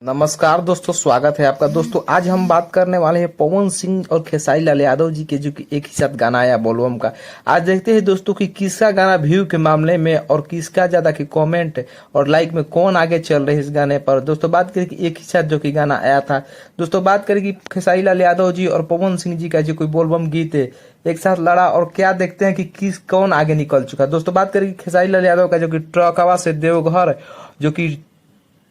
नमस्कार दोस्तों, स्वागत है आपका। दोस्तों आज हम बात करने वाले हैं पवन सिंह और खेसारी लाल यादव जी के, जो कि एक ही साथ गाना आया बोलबम का। आज देखते हैं दोस्तों कि किसका गाना व्यू के मामले में और किसका ज्यादा की कमेंट और लाइक में कौन आगे चल रहे हैं इस गाने पर। दोस्तों बात करें कि एक ही साथ जो कि गाना आया था। दोस्तों बात करें कि खेसारी लाल यादव जी और पवन सिंह जी का जो कोई बोलबम गीत है एक साथ लड़ा, और क्या देखते हैं कि कौन आगे निकल चुका। दोस्तों बात करें कि खेसारी लाल यादव का जो कि ट्रकवा से देवघर जो कि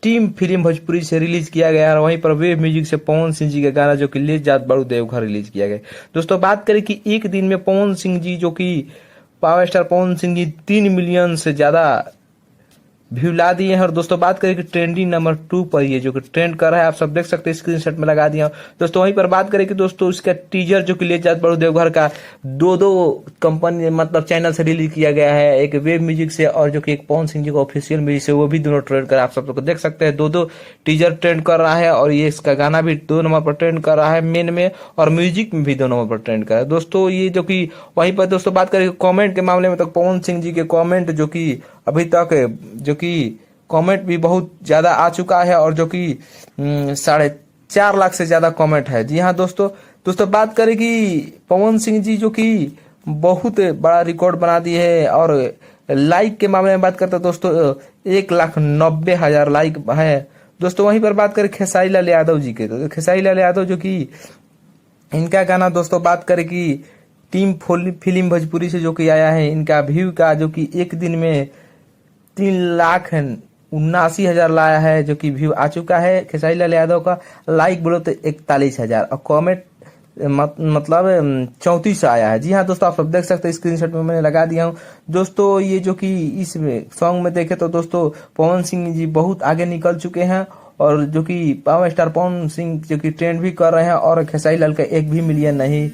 टीम फिल्म भोजपुरी से रिलीज किया गया है, वहीं पर वेव म्यूजिक से पवन सिंह जी का गाना जो कि ले जात बड़ू देवघर रिलीज किया गया। दोस्तों बात करें कि एक दिन में पवन सिंह जी जो कि power star Pawan Singh ji 3 million से ज्यादा व्यू ला दिए हैं। और दोस्तों बात करें कि ट्रेंडिंग नंबर 2 पर ये जो कि ट्रेंड कर रहा है, आप सब देख सकते हैं, स्क्रीनशॉट में लगा दिया। दोस्तों वहीं पर बात करें कि दोस्तों इसका टीजर जो कि ले जात बड़ू देवघर का दो कंपनी मतलब चैनल से रिलीज किया गया है, एक वेब म्यूजिक से और जो कि एक पवन सिंह जी का ऑफिशियल म्यूजिक से, वो भी दोनों ट्रेंड कर, आप सब लोग देख सकते हैं। दो टीजर ट्रेंड कर रहा है और ये इसका गाना भी 2 नंबर पर ट्रेंड कर रहा है मेन में, और म्यूजिक में भी 2 नंबर पर ट्रेंड कर रहा है। दोस्तों ये जो कि वहीं पर दोस्तों बात करें कॉमेंट के मामले में, तो पवन सिंह जी के कॉमेंट जो कि अभी तक जो कि कमेंट भी बहुत ज्यादा आ चुका है, और जो कि 4.5 लाख से ज्यादा कमेंट है। जी हाँ दोस्तों बात करें कि पवन सिंह जी जो कि बहुत बड़ा रिकॉर्ड बना दिए है। और लाइक के मामले में बात करते हैं दोस्तों 1,90,000 लाइक है। दोस्तों वहीं पर बात करें खेसारी लाल यादव जी के, तो खेसारी लाल यादव जो कि इनका गाना दोस्तों बात करें कि टीम फिल्म भोजपुरी से जो कि आया है, इनका व्यू का जो कि एक दिन में 3,79,000 लाया है, जो कि व्यू आ चुका है। खेसारी लाल यादव का लाइक बोलो तो 41,000 और कमेंट मतलब 34 आया है। जी हाँ दोस्तों, आप सब देख सकते हैं, स्क्रीनशॉट में मैंने लगा दिया हूँ। दोस्तों ये जो कि इस सॉन्ग में देखे तो दोस्तों पवन सिंह जी बहुत आगे निकल चुके हैं, और जो कि पावर स्टार पवन सिंह जो कि ट्रेंड भी कर रहे हैं, और खेसारी लाल का 1 भी मिलियन नहीं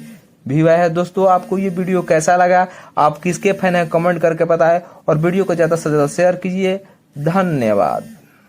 व्यू है। दोस्तों आपको ये वीडियो कैसा लगा, आप किसके फैन हैं, कमेंट करके बताएं, और वीडियो को ज्यादा से ज्यादा शेयर कीजिए। धन्यवाद।